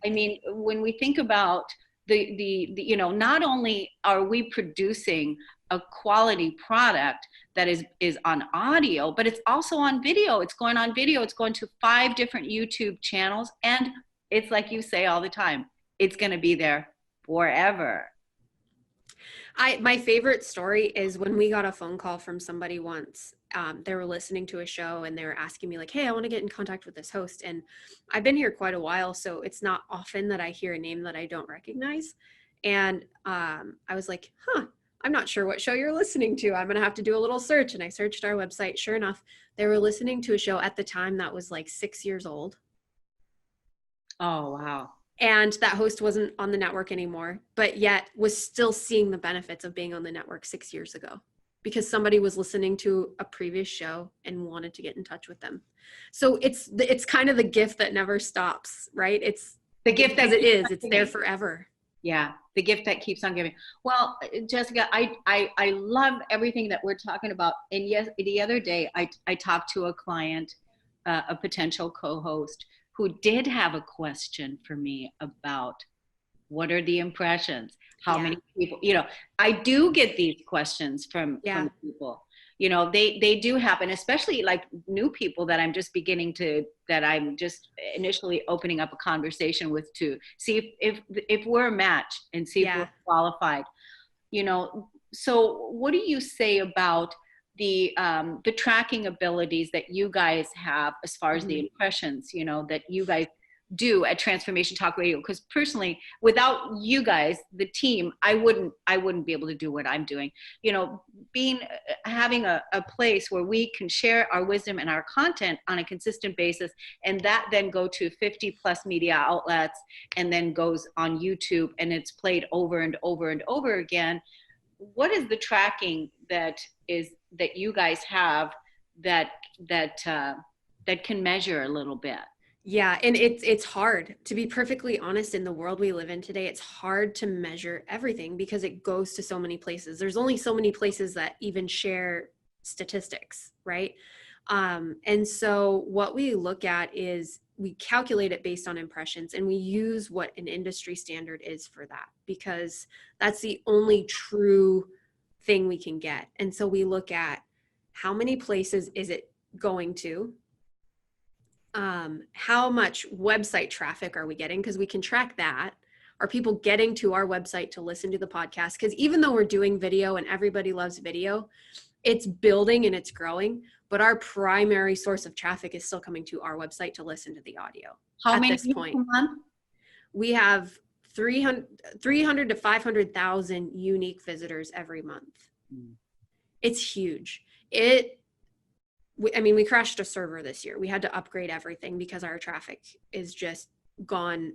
I mean, when we think about, not only are we producing a quality product that is on audio, but it's also on video. It's going on video. It's going to 5 different YouTube channels. And it's like you say all the time, it's going to be there forever. My favorite story is when we got a phone call from somebody once. They were listening to a show and they were asking me like, hey, I want to get in contact with this host. And I've been here quite a while, so it's not often that I hear a name that I don't recognize. And I was like, I'm not sure what show you're listening to. I'm going to have to do a little search. And I searched our website. Sure enough, they were listening to a show at the time that was like 6 years old. Oh, wow. And that host wasn't on the network anymore, but yet was still seeing the benefits of being on the network 6 years ago because somebody was listening to a previous show and wanted to get in touch with them. So it's kind of the gift that never stops, right? It's the gift as it is. It's there forever. Yeah, the gift that keeps on giving. Well, Jessica, I love everything that we're talking about. And yes, the other day I talked to a client, a potential co-host, who did have a question for me about what are the impressions? How many people, I do get these questions from people, they do happen, especially like new people that I'm just initially opening up a conversation with to see if we're a match and see if we're qualified, So what do you say about the tracking abilities that you guys have as far as the impressions, that you guys do at Transformation Talk Radio? Because personally, without you guys, the team, I wouldn't be able to do what I'm doing. Having a place where we can share our wisdom and our content on a consistent basis, and that then go to 50 plus media outlets and then goes on YouTube and it's played over and over and over again. What is the tracking that you guys have that can measure a little bit? Yeah, and it's hard, to be perfectly honest. In the world we live in today, it's hard to measure everything because it goes to so many places. There's only so many places that even share statistics, right? And so what we look at is we calculate it based on impressions, and we use what an industry standard is for that, because that's the only true thing we can get. And so we look at how many places is it going to, how much website traffic are we getting? Because we can track that. Are people getting to our website to listen to the podcast? Because even though we're doing video and everybody loves video, it's building and it's growing, but our primary source of traffic is still coming to our website to listen to the audio. How many people a month? We have 300 to 500,000 unique visitors every month. It's huge. We crashed a server this year. We had to upgrade everything because our traffic is just gone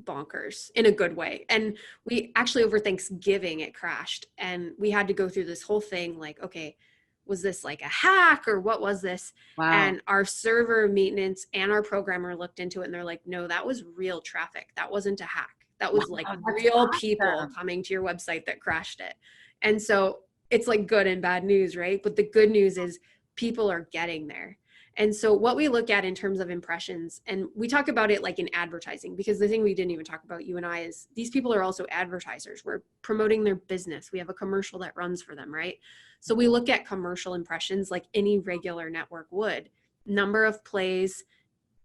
bonkers in a good way. And we actually, over Thanksgiving, it crashed, and we had to go through this whole thing like, okay, was this like a hack or what was this? Wow. And our server maintenance and our programmer looked into it, and they're like, no, that was real traffic. That wasn't a hack. That was like real people coming to your website that crashed it. And so it's like good and bad news, right? But the good news is people are getting there. And so what we look at in terms of impressions, and we talk about it like in advertising, because the thing we didn't even talk about, you and I, is these people are also advertisers. We're promoting their business. We have a commercial that runs for them, right? So we look at commercial impressions like any regular network would. Number of plays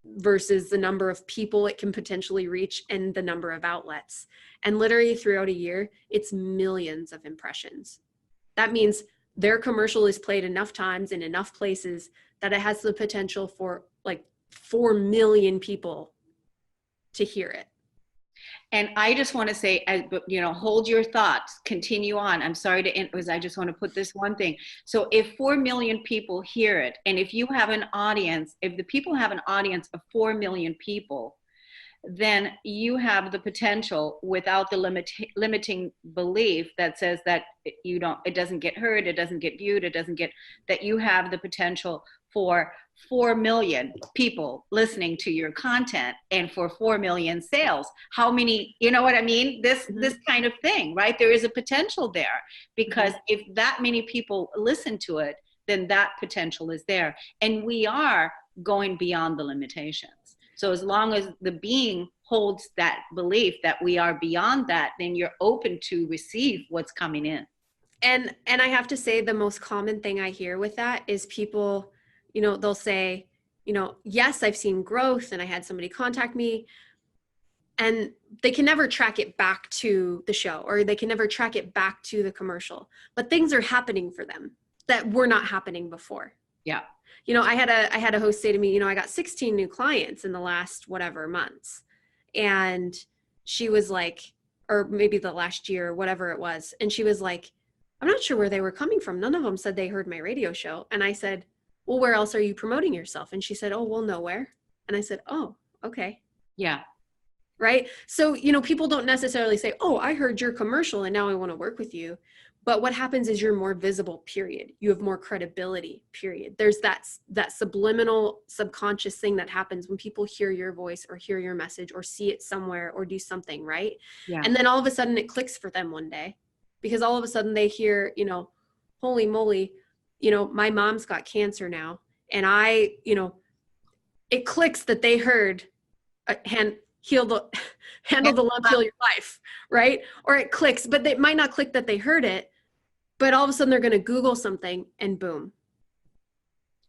versus the number of people it can potentially reach and the number of outlets. And literally throughout a year, it's millions of impressions. That means their commercial is played enough times in enough places that it has the potential for like 4 million people to hear it. And I just want to say, hold your thoughts, continue on. I'm sorry to end, because I just want to put this one thing. So if 4 million people hear it, and if you have an audience, if the people have an audience of 4 million people, then you have the potential, without the limiting belief that says that it doesn't get heard, it doesn't get viewed, that you have the potential for 4 million people listening to your content and for 4 million sales. How many, you know what I mean? This kind of thing, right? There is a potential there, because if that many people listen to it, then that potential is there. And we are going beyond the limitations. So as long as the being holds that belief that we are beyond that, then you're open to receive what's coming in. And I have to say, the most common thing I hear with that is people, you know, they'll say, you know, yes, I've seen growth and I had somebody contact me, and they can never track it back to the show, or they can never track it back to the commercial, but things are happening for them that were not happening before. Yeah. You know, I had a host say to me, you know, I got 16 new clients in the last whatever months. And she was like, or maybe the last year, whatever it was. And she was like, I'm not sure where they were coming from. None of them said they heard my radio show. And I said, well, where else are you promoting yourself? And she said, oh, well, nowhere. And I said, oh, okay. Yeah. Right. So, you know, people don't necessarily say, oh, I heard your commercial and now I want to work with you. But what happens is you're more visible, period. You have more credibility, period. There's that subliminal, subconscious thing that happens when people hear your voice or hear your message or see it somewhere or do something, right? Yeah. And then all of a sudden it clicks for them one day, because all of a sudden they hear, you know, holy moly, you know, my mom's got cancer now. And it clicks that they heard handle the lump, heal your life, right? Or it clicks, but it might not click that they heard it, but all of a sudden they're going to Google something and boom.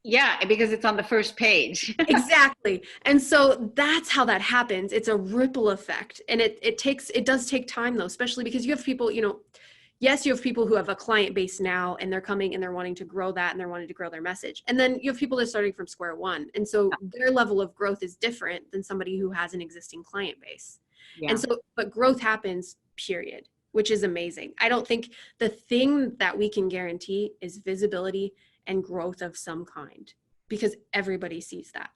Yeah, because it's on the first page. Exactly. And so that's how that happens. It's a ripple effect. And it does take time though, especially because you have people, you know, yes, you have people who have a client base now and they're coming and they're wanting to grow that and they're wanting to grow their message. And then you have people that are starting from square one. And so their level of growth is different than somebody who has an existing client base. Yeah. And so, but growth happens, period, which is amazing. I don't think the thing that we can guarantee is visibility and growth of some kind, because everybody sees that.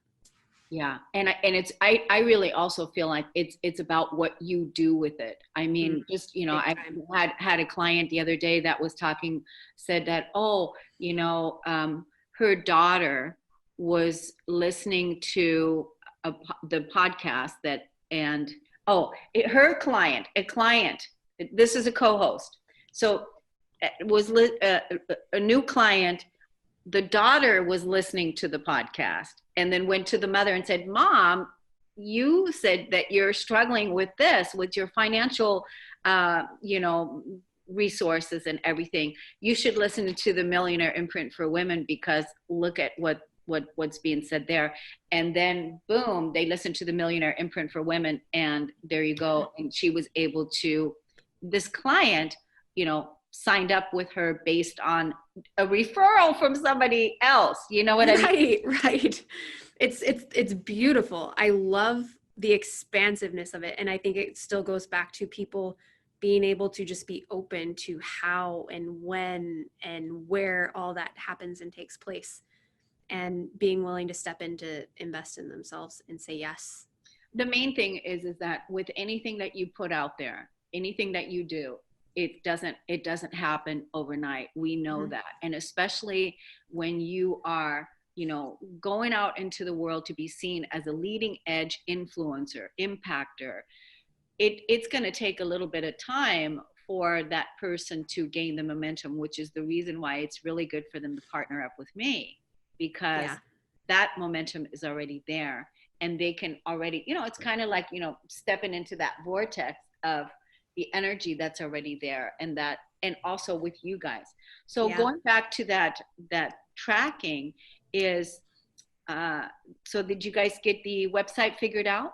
Yeah. And I really also feel like it's about what you do with it. I mean, just, you know, I had a client the other day that was said that, oh, you know, her daughter was listening to the podcast her client, this is a co-host. So it was a new client. The daughter was listening to the podcast and then went to the mother and said, Mom, you said that you're struggling with this, with your financial, resources and everything. You should listen to the Millionaire Imprint for Women, because look at what's being said there. And then boom, they listened to the Millionaire Imprint for Women, and there you go. And she was able to, this client, you know, signed up with her based on a referral from somebody else. You know what I mean? Right. It's beautiful. I love the expansiveness of it. And I think it still goes back to people being able to just be open to how and when and where all that happens and takes place, and being willing to step in to invest in themselves and say yes. The main thing is that with anything that you put out there, anything that you do, it doesn't happen overnight. We know that. And especially when you are, you know, going out into the world to be seen as a leading edge influencer, impactor, it's going to take a little bit of time for that person to gain the momentum, which is the reason why it's really good for them to partner up with me, because that momentum is already there, and they can already, you know, it's kind of like, you know, stepping into that vortex of the energy that's already there, and also with you guys. So going back to that tracking is, so did you guys get the website figured out?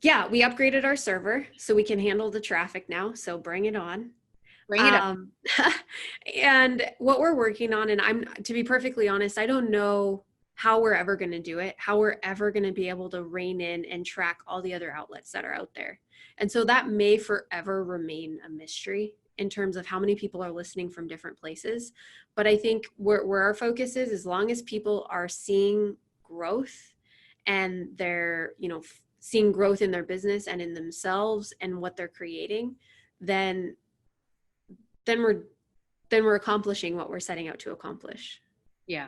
Yeah, we upgraded our server so we can handle the traffic now. So bring it on. Bring it up. And what we're working on, and to be perfectly honest, I don't know how we're ever going to do it, how we're ever going to be able to rein in and track all the other outlets that are out there. And so that may forever remain a mystery in terms of how many people are listening from different places. But I think where our focus is, as long as people are seeing growth and they're, you know, seeing growth in their business and in themselves and what they're creating, then we're accomplishing what we're setting out to accomplish. Yeah.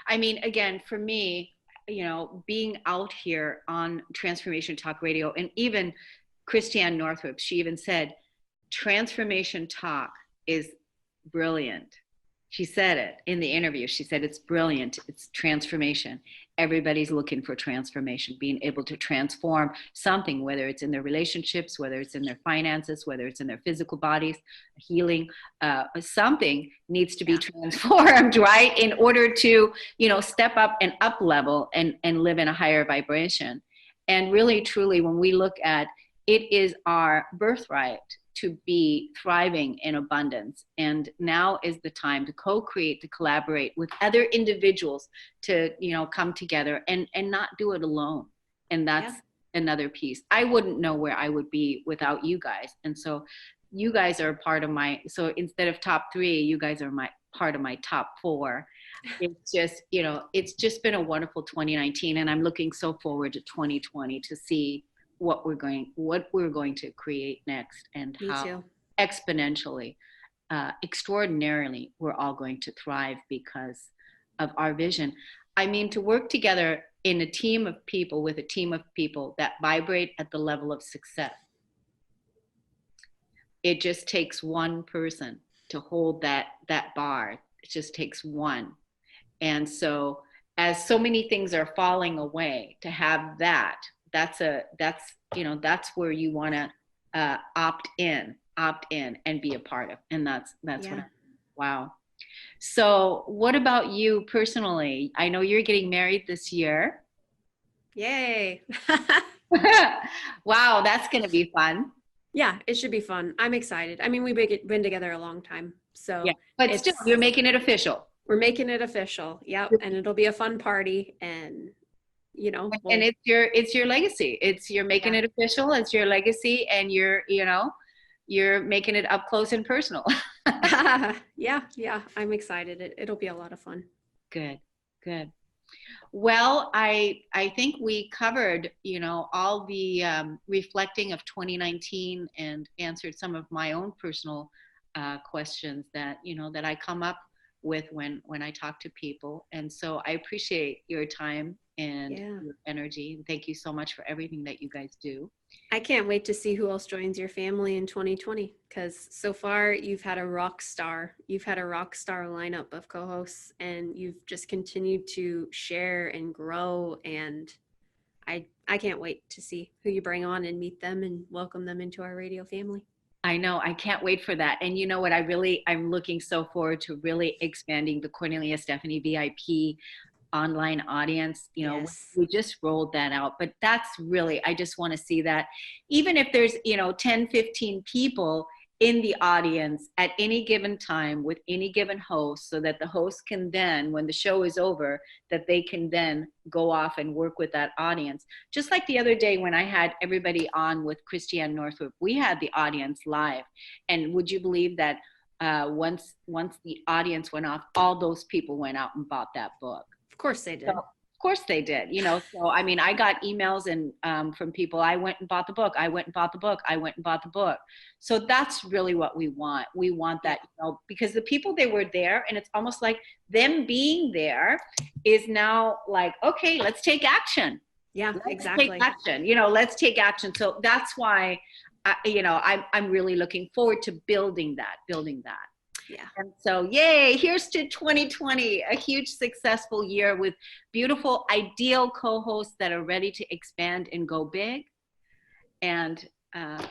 I mean, again, for me, you know, being out here on Transformation Talk Radio, and even Christiane Northrup, she even said, Transformation Talk is brilliant. She said it in the interview. She said, it's brilliant. It's transformation. everybody's looking for transformation, being able to transform something, whether it's in their relationships, whether it's in their finances, whether it's in their physical bodies, healing, something needs to be transformed, right? In order to, step up and up level and live in a higher vibration. And really, truly, when we look at it, is our birthright to be thriving in abundance. And now is the time to co-create, to collaborate with other individuals to, come together and not do it alone. And that's another piece. I wouldn't know where I would be without you guys. And so you guys are part of so instead of top 3, you guys are part of my top 4. It's just, it's just been a wonderful 2019. And I'm looking so forward to 2020 to see what we're going to create next, and how exponentially, extraordinarily, we're all going to thrive because of our vision. I mean, to work together in a team of people, with a team of people that vibrate at the level of success. It just takes one person to hold that bar. It just takes one. And so as so many things are falling away, to have that's where you want to opt in and be a part of. And that's what wow. So what about you personally? I know you're getting married this year. Yay. Wow, that's going to be fun. Yeah, it should be fun. I'm excited. I mean, we've been together a long time. So but still, you're making it official. We're making it official. Yep. And it'll be a fun party, and and it's your legacy. You're making it official. It's your legacy, and you're making it up close and personal. Yeah. I'm excited. It'll be a lot of fun. Good. Well, I think we covered, all the reflecting of 2019 and answered some of my own personal questions that, that I come up with when I talk to people. And so I appreciate your time and your energy. And thank you so much for everything that you guys do. I can't wait to see who else joins your family in 2020, because so far you've had a rock star lineup of co-hosts, and you've just continued to share and grow. And I can't wait to see who you bring on and meet them and welcome them into our radio family. I know. I can't wait for that. And you know what? I'm looking so forward to really expanding the Kornelia Stephanie VIP online audience. We just rolled that out, but that's really, I just want to see that. Even if there's, 10, 15 people in the audience at any given time with any given host, so that the host can then, when the show is over, that they can then go off and work with that audience. Just like the other day when I had everybody on with Christiane Northrup, we had the audience live. And would you believe that once the audience went off, all those people went out and bought that book? Of course they did. So, of course they did. So I mean, I got emails and from people, I went and bought the book. I went and bought the book. I went and bought the book. So that's really what we want. We want that, because the people, they were there, and it's almost like them being there is now like, okay, let's take action. Yeah, exactly. Take action. Let's take action. So that's why, I'm really looking forward to building that. Yeah. And so, yay, here's to 2020, a huge successful year with beautiful, ideal co-hosts that are ready to expand and go big and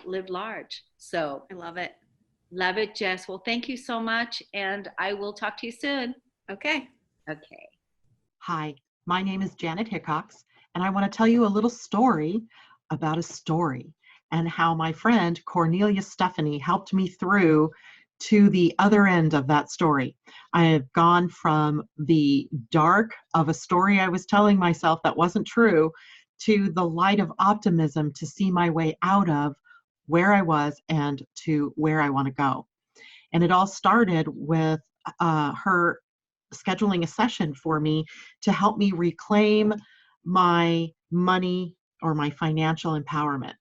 live large. So I love it. Love it, Jess. Well, thank you so much. And I will talk to you soon. Okay. Hi, my name is Janet Hickox, and I want to tell you a little story about a story, and how my friend Kornelia Stephanie helped me through to the other end of that story. I have gone from the dark of a story I was telling myself that wasn't true to the light of optimism to see my way out of where I was and to where I want to go. And it all started with her scheduling a session for me to help me reclaim my money or my financial empowerment.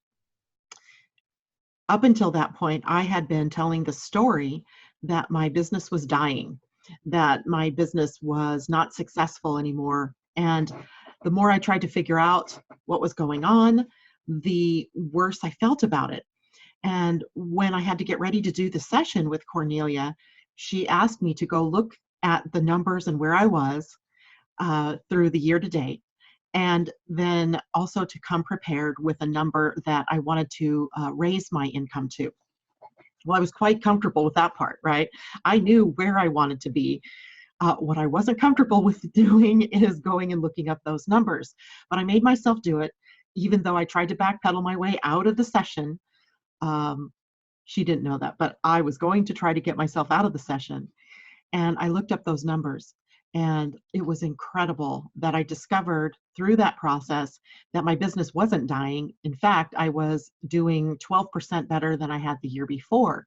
Up until that point, I had been telling the story that my business was dying, that my business was not successful anymore. And the more I tried to figure out what was going on, the worse I felt about it. And when I had to get ready to do the session with Kornelia, she asked me to go look at the numbers and where I was through the year to date, and then also to come prepared with a number that I wanted to raise my income to. Well, I was quite comfortable with that part, right? I knew where I wanted to be. What I wasn't comfortable with doing is going and looking up those numbers, but I made myself do it, even though I tried to backpedal my way out of the session. She didn't know that, but I was going to try to get myself out of the session. And I looked up those numbers, and it was incredible that I discovered through that process that my business wasn't dying. In fact, I was doing 12% better than I had the year before.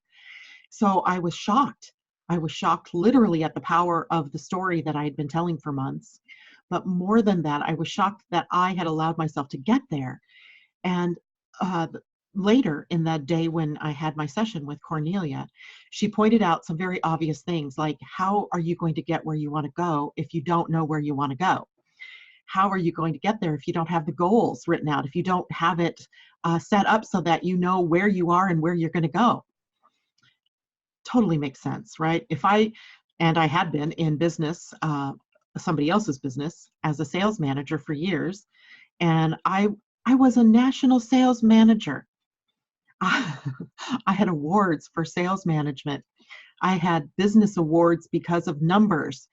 So I was shocked. I was shocked literally at the power of the story that I had been telling for months. But more than that, I was shocked that I had allowed myself to get there. And later in that day when I had my session with Kornelia, she pointed out some very obvious things, like, how are you going to get where you want to go if you don't know where you want to go? How are you going to get there if you don't have the goals written out, if you don't have it set up so that you know where you are and where you're going to go? Totally makes sense, right? I had been in business, somebody else's business, as a sales manager for years, and I was a national sales manager. I had awards for sales management. I had business awards because of numbers.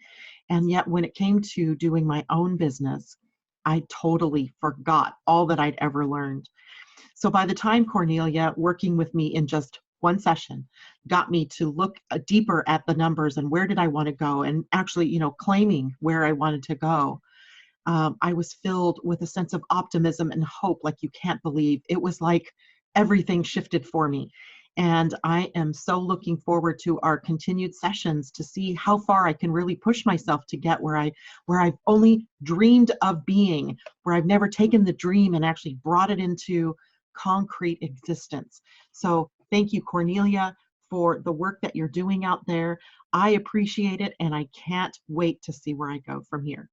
And yet when it came to doing my own business, I totally forgot all that I'd ever learned. So by the time Kornelia, working with me in just one session, got me to look deeper at the numbers and where did I want to go, and actually, claiming where I wanted to go, I was filled with a sense of optimism and hope like you can't believe. It was like everything shifted for me. And I am so looking forward to our continued sessions to see how far I can really push myself to get where I've only dreamed of being, where I've never taken the dream and actually brought it into concrete existence. So thank you, Kornelia, for the work that you're doing out there. I appreciate it, and I can't wait to see where I go from here.